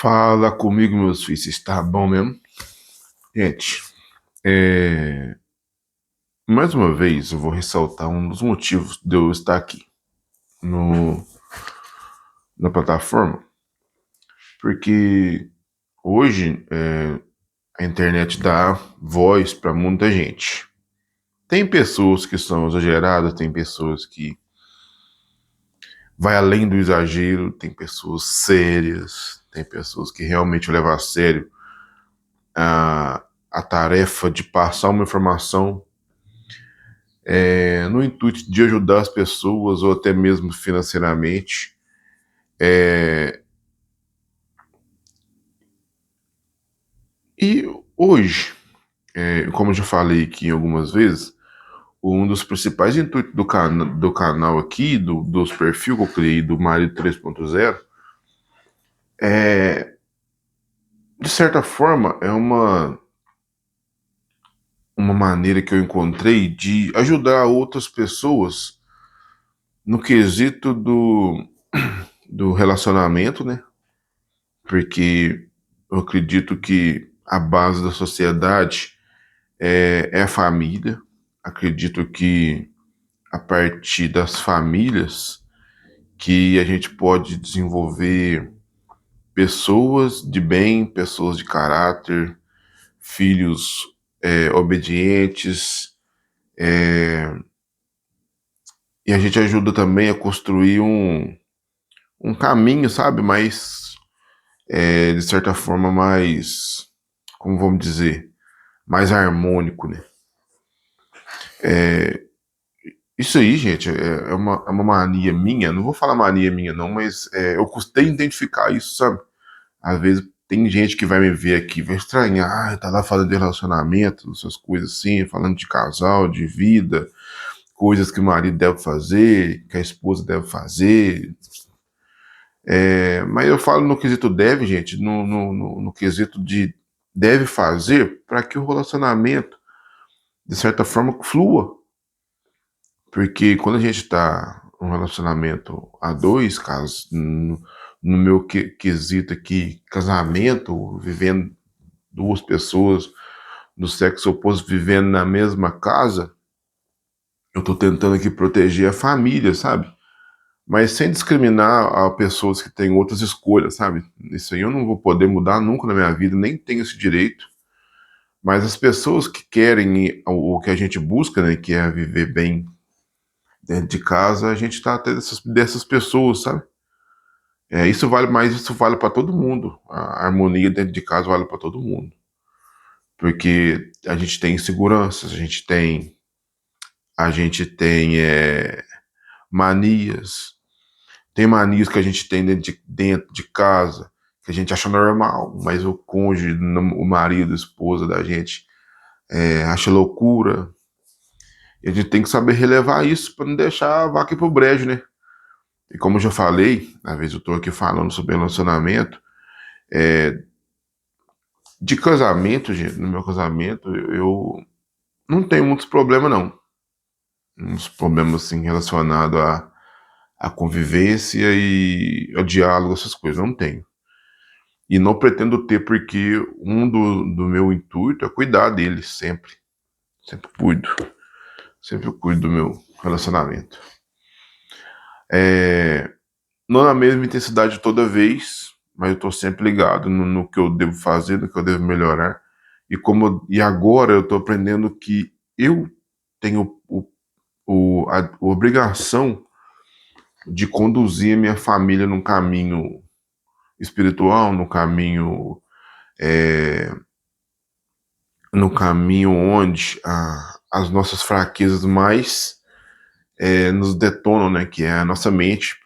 Fala comigo, meus filhos, está bom mesmo? Gente, mais uma vez eu vou ressaltar um dos motivos de eu estar aqui no, na plataforma, porque hoje a internet dá voz para muita gente. Tem pessoas que são exageradas, tem pessoas que vai além do exagero, tem pessoas sérias, tem pessoas que realmente levam a sério a tarefa de passar uma informação no intuito de ajudar as pessoas ou até mesmo financeiramente. E hoje, como eu já falei aqui algumas vezes, um dos principais intuitos do canal aqui, dos perfis que eu criei do Marido 3.0, de certa forma, é uma maneira que eu encontrei de ajudar outras pessoas no quesito do relacionamento, né? Porque eu acredito que a base da sociedade é a família. Acredito que a partir das famílias que a gente pode desenvolver pessoas de bem, pessoas de caráter, filhos obedientes, e a gente ajuda também a construir um caminho, sabe, mais, de certa forma, mais, como vamos dizer, mais harmônico, né? Isso aí, gente, é uma mania minha. Não vou falar mania minha, não, mas eu custei identificar isso, sabe? Às vezes tem gente que vai me ver aqui, vai estranhar, tá lá falando de relacionamento, essas coisas assim, falando de casal, de vida, coisas que o marido deve fazer, que a esposa deve fazer. Mas eu falo no quesito deve, gente, no quesito de deve fazer para que o relacionamento, de certa forma, flua. Porque quando a gente está num relacionamento a dois, casos, no meu quesito aqui, casamento, vivendo duas pessoas do sexo oposto vivendo na mesma casa, eu tô tentando aqui proteger a família, sabe? Mas sem discriminar a pessoas que têm outras escolhas, sabe? Isso aí eu não vou poder mudar nunca na minha vida, nem tenho esse direito. Mas as pessoas que querem o que a gente busca, né, que é viver bem dentro de casa, a gente tá até dessas pessoas, sabe? Isso vale para todo mundo. A harmonia dentro de casa vale para todo mundo. Porque a gente tem inseguranças, a gente tem manias, tem manias que a gente tem dentro de casa, que a gente acha normal, mas o cônjuge, o marido, a esposa da gente acha loucura. E a gente tem que saber relevar isso para não deixar a vaca ir pro brejo, né? E como eu já falei, às vezes eu tô aqui falando sobre relacionamento, de casamento, gente, no meu casamento, eu não tenho muitos problemas, não. Uns problemas, assim, relacionados à convivência e ao diálogo, essas coisas, não tenho. E não pretendo ter, porque do meu intuito é cuidar deles sempre. Sempre cuido. Sempre cuido do meu relacionamento. Não na mesma intensidade toda vez, mas eu tô sempre ligado no que eu devo fazer, no que eu devo melhorar. E agora eu tô aprendendo que eu tenho a obrigação de conduzir a minha família num caminho espiritual, no caminho onde as nossas fraquezas mais nos detonam, né? Que é a nossa mente.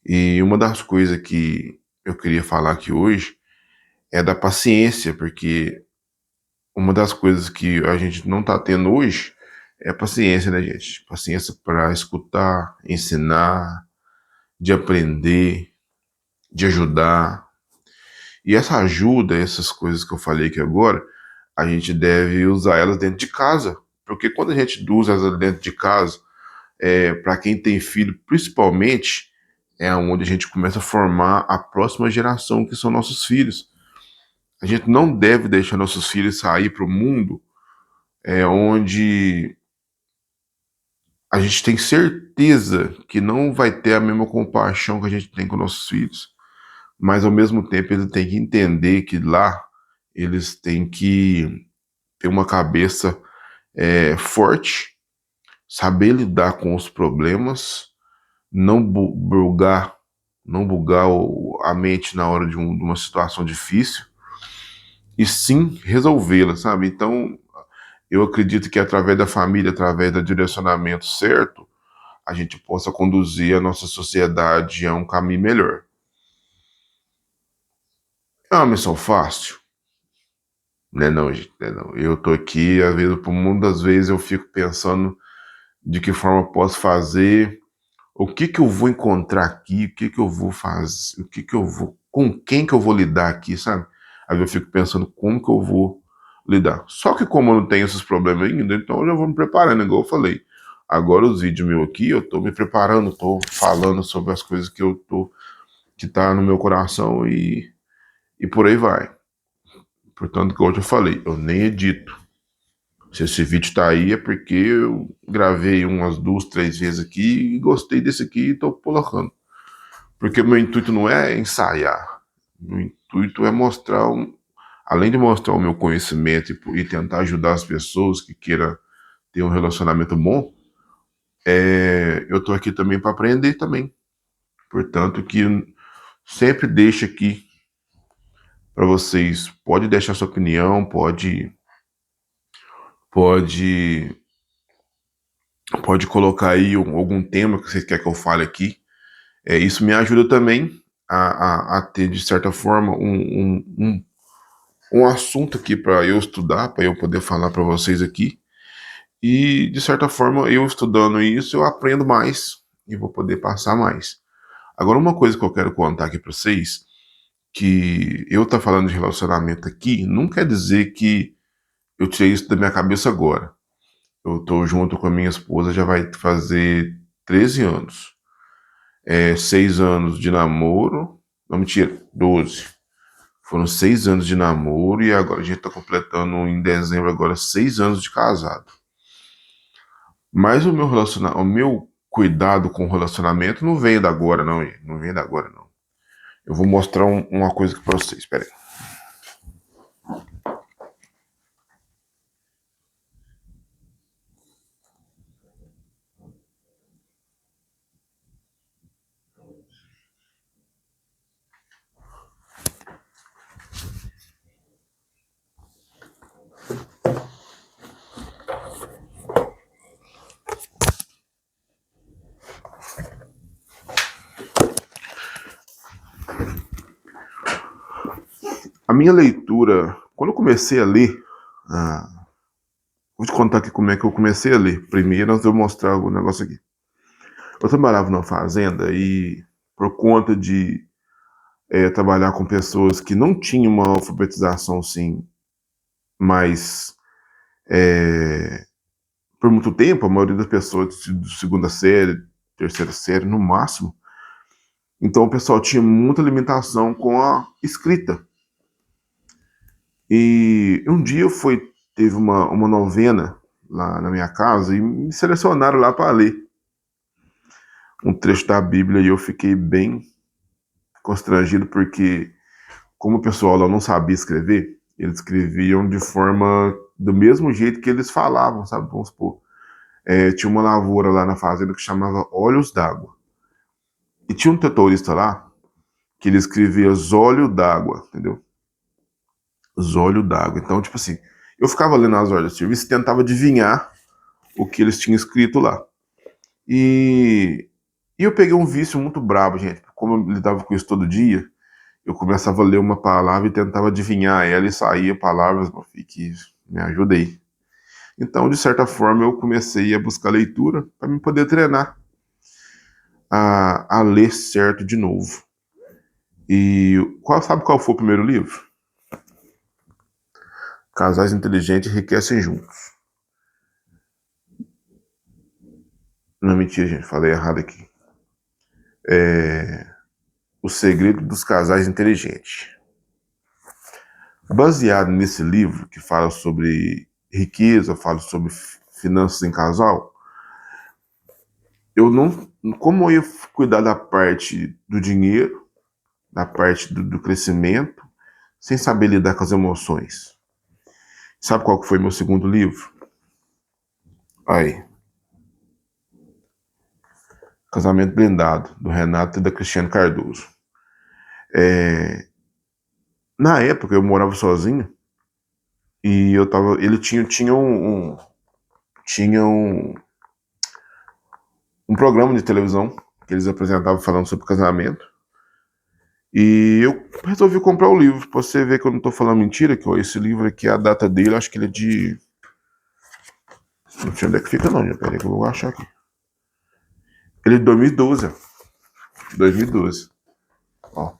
E uma das coisas que eu queria falar aqui hoje é da paciência, porque uma das coisas que a gente não tá tendo hoje é paciência, né, gente? Paciência para escutar, ensinar, de aprender, de ajudar. E essa ajuda, essas coisas que eu falei aqui agora, a gente deve usar elas dentro de casa. Porque quando a gente usa elas dentro de casa, para quem tem filho, principalmente, é onde a gente começa a formar a próxima geração, que são nossos filhos. A gente não deve deixar nossos filhos sair para o mundo onde a gente tem certeza que não vai ter a mesma compaixão que a gente tem com nossos filhos. Mas, ao mesmo tempo, eles têm que entender que lá eles têm que ter uma cabeça forte, saber lidar com os problemas, não bugar, não bugar a mente na hora de uma situação difícil, e sim resolvê-la, sabe? Então, eu acredito que através da família, através do direcionamento certo, a gente possa conduzir a nossa sociedade a um caminho melhor. É uma missão fácil? Né não, gente, né não. Eu tô aqui, às vezes, por muitas vezes eu fico pensando de que forma eu posso fazer, o que que eu vou encontrar aqui, o que que eu vou fazer, o que que eu vou, com quem que eu vou lidar aqui, sabe? Às vezes eu fico pensando como que eu vou lidar. Só que como eu não tenho esses problemas ainda, então eu já vou me preparando, igual eu falei. Agora os vídeos meus aqui, eu tô me preparando, tô falando sobre as coisas que eu tô, que tá no meu coração e por aí vai. Portanto, como eu já falei, eu nem edito. Se esse vídeo tá aí é porque eu gravei umas 2, 3 vezes aqui e gostei desse aqui e tô colocando. Porque meu intuito não é ensaiar. Meu intuito é mostrar, além de mostrar o meu conhecimento e tentar ajudar as pessoas que queiram ter um relacionamento bom, eu tô aqui também para aprender também. Portanto, que sempre deixo aqui para vocês. Pode deixar sua opinião, pode, pode colocar aí algum tema que vocês querem que eu fale aqui. Isso me ajuda também a ter, de certa forma, um assunto aqui para eu estudar, para eu poder falar para vocês aqui. E, de certa forma, eu estudando isso, eu aprendo mais e vou poder passar mais. Agora, uma coisa que eu quero contar aqui para vocês, que eu tá falando de relacionamento aqui, não quer dizer que eu tirei isso da minha cabeça agora. Eu tô junto com a minha esposa, já vai fazer 13 anos. 6 anos de namoro. Não, mentira, 12. Foram 6 anos de namoro e agora a gente tá completando em dezembro agora 6 anos de casado. Mas o meu cuidado com o relacionamento não veio da agora, não, gente. Não veio da agora, não. Eu vou mostrar uma coisa aqui pra vocês, peraí. A minha leitura, quando eu comecei a ler, vou te contar aqui como é que eu comecei a ler. Primeiro, antes de eu mostrar o negócio aqui. Eu trabalhava numa fazenda e, por conta de trabalhar com pessoas que não tinham uma alfabetização assim, mas por muito tempo, a maioria das pessoas de segunda série, terceira série, no máximo. Então o pessoal tinha muita limitação com a escrita. E um dia teve uma novena lá na minha casa e me selecionaram lá para ler um trecho da Bíblia e eu fiquei bem constrangido porque, como o pessoal lá não sabia escrever, eles escreviam de forma do mesmo jeito que eles falavam, sabe? Vamos supor. Tinha uma lavoura lá na fazenda que chamava Olhos d'Água. E tinha um tutorista lá que ele escrevia Zólio d'Água, entendeu? Zólio d'Água. Então, tipo assim, eu ficava lendo as ordens de serviço e tentava adivinhar o que eles tinham escrito lá. E eu peguei um vício muito brabo, gente. Como eu lidava com isso todo dia, eu começava a ler uma palavra e tentava adivinhar ela e saía palavras, meu filho, que me ajuda aí. Então, de certa forma, eu comecei a buscar leitura para me poder treinar a ler certo de novo. E sabe qual foi o primeiro livro? Casais inteligentes enriquecem juntos. Não, mentira, gente, falei errado aqui. O Segredo dos Casais Inteligentes. Baseado nesse livro, que fala sobre riqueza, fala sobre finanças em casal, eu não... Como eu ia cuidar da parte do dinheiro, da parte do crescimento, sem saber lidar com as emoções? Sabe qual que foi meu segundo livro? Aí, Casamento Blindado, do Renato e da Cristiane Cardoso. Na época eu morava sozinho e eu tava. Ele tinha um programa de televisão que eles apresentavam falando sobre casamento. E eu resolvi comprar o livro. Pra você ver que eu não tô falando mentira, que ó, esse livro aqui, a data dele, acho que ele é de. Não sei onde é que fica, não, peraí que eu vou achar aqui. Ele é de 2012. 2012. Ó.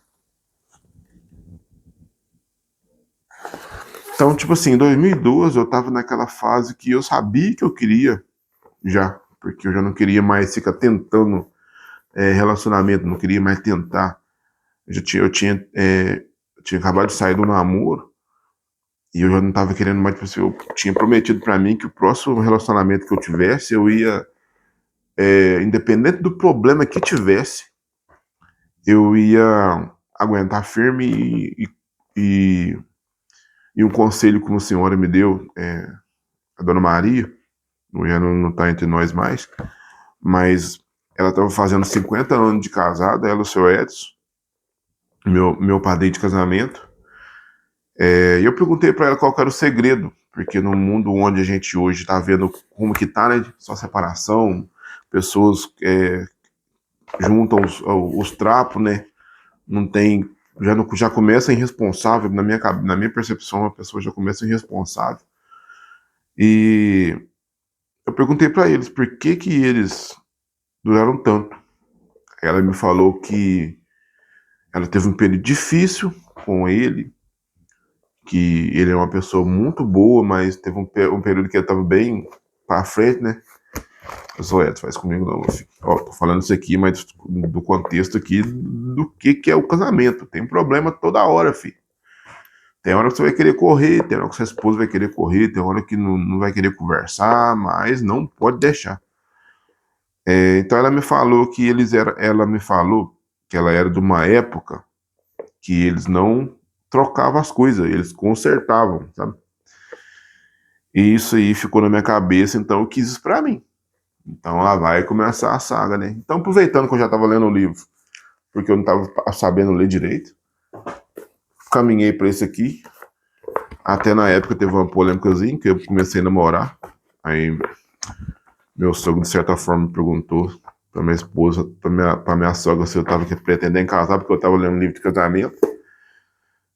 Então, tipo assim, em 2012 eu tava naquela fase que eu sabia que eu queria já, porque eu já não queria mais ficar tentando relacionamento, não queria mais tentar. Eu tinha acabado de sair do namoro e eu já não tava querendo mais, tipo assim, eu tinha prometido pra mim que o próximo relacionamento que eu tivesse, eu ia, independente do problema que tivesse, eu ia aguentar firme e, e um conselho que uma senhora me deu, a dona Maria, já não tá entre nós mais, mas ela estava fazendo 50 anos de casada, ela e o seu Edson, meu padrinho de casamento. E eu perguntei para ela qual que era o segredo, porque no mundo onde a gente hoje está vendo como que tá, né? Só separação, pessoas juntam os trapos, né? Não tem, já começa irresponsável, na minha percepção, a pessoa já começa irresponsável. E eu perguntei para eles por que que eles duraram tanto. Ela me falou que ela teve um período difícil com ele, que ele é uma pessoa muito boa, mas teve um período que ele estava bem para frente, né? Eu sou Edson, faz comigo não, meu filho. Ó, tô falando isso aqui, mas do contexto aqui do que é o casamento. Tem um problema toda hora, filho. Tem hora que você vai querer correr, tem hora que sua esposa vai querer correr, tem hora que não vai querer conversar, mas não pode deixar. Então ela me falou que ela era de uma época que eles não trocavam as coisas, eles consertavam, sabe? E isso aí ficou na minha cabeça, então eu quis isso pra mim. Então lá vai começar a saga, né? Então, aproveitando que eu já estava lendo o livro, porque eu não estava sabendo ler direito, caminhei para esse aqui. Até na época teve uma polêmicazinha, que eu comecei a namorar. Aí meu sogro, de certa forma, me perguntou pra minha esposa, pra minha sogra, se eu tava pretendendo casar, porque eu tava lendo um livro de casamento.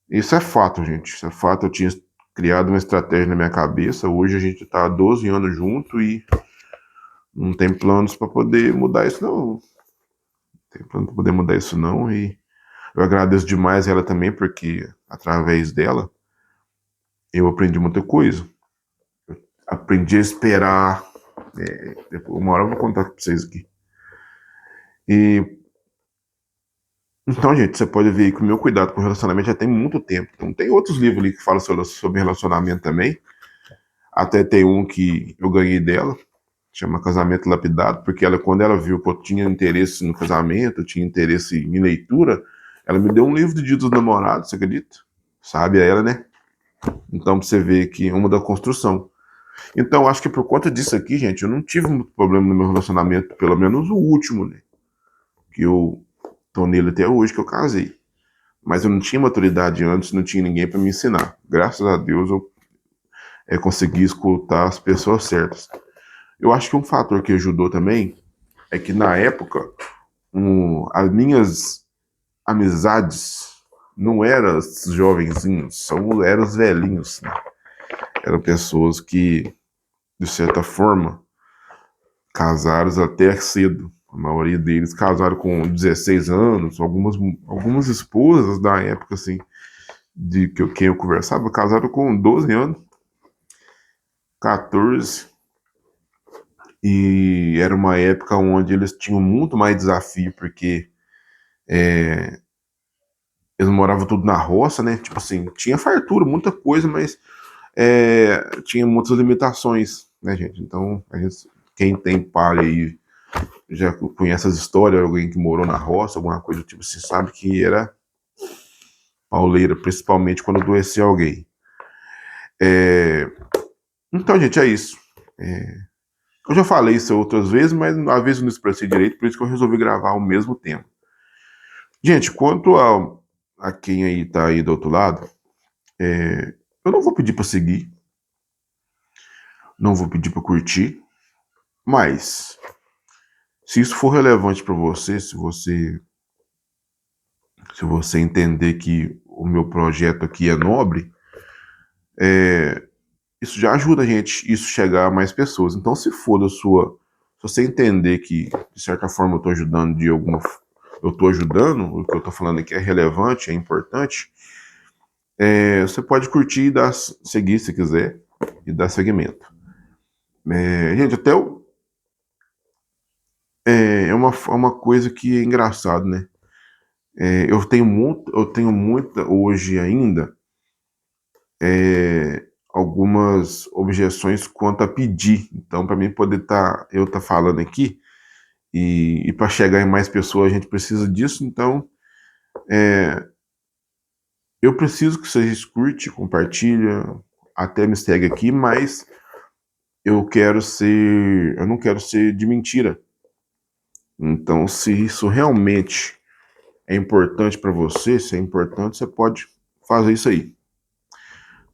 Isso é fato, gente. Isso é fato. Eu tinha criado uma estratégia na minha cabeça. Hoje a gente tá há 12 anos junto e não tem planos para poder mudar isso, não. Não tem plano para poder mudar isso, não. E eu agradeço demais ela também, porque através dela eu aprendi muita coisa. Aprendi a esperar. Uma hora eu vou contar pra vocês aqui. E então, gente, você pode ver que o meu cuidado com relacionamento já tem muito tempo. Então, tem outros livros ali que falam sobre relacionamento também. Até tem um que eu ganhei dela, chama Casamento Lapidado, porque ela, quando ela viu que eu tinha interesse no casamento, tinha interesse em leitura, ela me deu um livro de Dia dos Namorados, você acredita? Sabe a ela, né? Então, pra você ver que é uma da construção. Então, acho que por conta disso aqui, gente, eu não tive muito problema no meu relacionamento, pelo menos o último, né? Que eu tô nele até hoje, que eu casei. Mas eu não tinha maturidade antes, não tinha ninguém para me ensinar. Graças a Deus eu consegui escutar as pessoas certas. Eu acho que um fator que ajudou também é que na época as minhas amizades não eram os jovenzinhos, eram os velhinhos. Né? Eram pessoas que, de certa forma, casaram até cedo. A maioria deles casaram com 16 anos, algumas esposas da época, assim, de quem eu conversava, casaram com 12 anos, 14, e era uma época onde eles tinham muito mais desafio, porque Eles moravam tudo na roça, né? Tipo assim, tinha fartura, muita coisa, mas tinha muitas limitações, né, gente? Então, quem tem palha aí já conhece as histórias, alguém que morou na roça, alguma coisa do tipo assim, sabe que era pauleira, principalmente quando adoecia alguém. Então, gente, é isso. Eu já falei isso outras vezes, mas às vezes eu não expressei direito, por isso que eu resolvi gravar ao mesmo tempo. Gente, quanto a quem aí tá aí do outro lado, eu não vou pedir para seguir, não vou pedir para curtir, mas se isso for relevante para você, se você entender que o meu projeto aqui é nobre, isso já ajuda a gente, isso chegar a mais pessoas. Então, se for se você entender que de certa forma eu estou ajudando eu estou ajudando, o que eu estou falando aqui é relevante, é importante, você pode curtir e seguir se quiser e dar seguimento. Gente, é uma coisa que é engraçado, né? Eu tenho muita hoje ainda algumas objeções quanto a pedir. Então, para mim poder eu tá falando aqui e para chegar em mais pessoas a gente precisa disso. Então, eu preciso que vocês curte, compartilha, até me segue aqui, mas eu não quero ser de mentira. Então, se isso realmente é importante para você, se é importante, você pode fazer isso aí.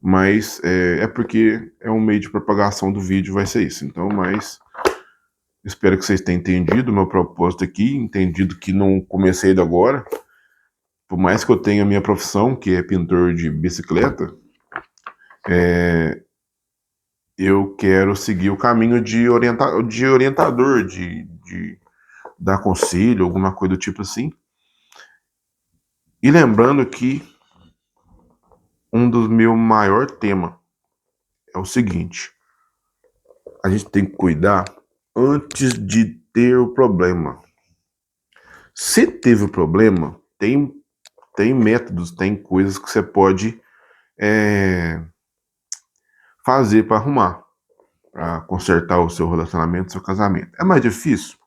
Mas é porque é um meio de propagação do vídeo, vai ser isso. Então, mas espero que vocês tenham entendido o meu propósito aqui, entendido que não comecei de agora. Por mais que eu tenha a minha profissão, que é pintor de bicicleta, eu quero seguir o caminho de orientador, de dar conselho, alguma coisa do tipo assim. E lembrando que um dos meus maiores temas é o seguinte: a gente tem que cuidar antes de ter o problema. Se teve o problema, tem métodos, tem coisas que você pode fazer para arrumar, para consertar o seu relacionamento, o seu casamento. É mais difícil?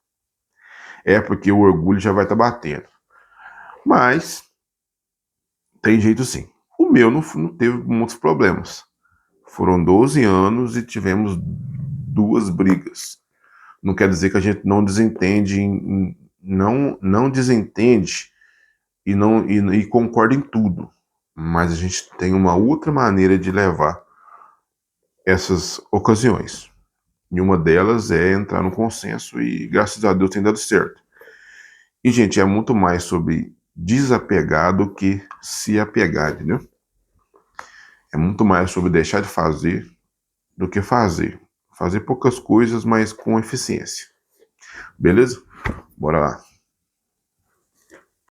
É porque o orgulho já vai estar batendo. Mas tem jeito sim. O meu não teve muitos problemas. Foram 12 anos e tivemos 2 brigas. Não quer dizer que a gente não desentende, não desentende e concorda em tudo. Mas a gente tem uma outra maneira de levar essas ocasiões. E uma delas é entrar no consenso e, graças a Deus, tem dado certo. E, gente, é muito mais sobre desapegar do que se apegar, entendeu? É muito mais sobre deixar de fazer do que fazer. Fazer poucas coisas, mas com eficiência. Beleza? Bora lá.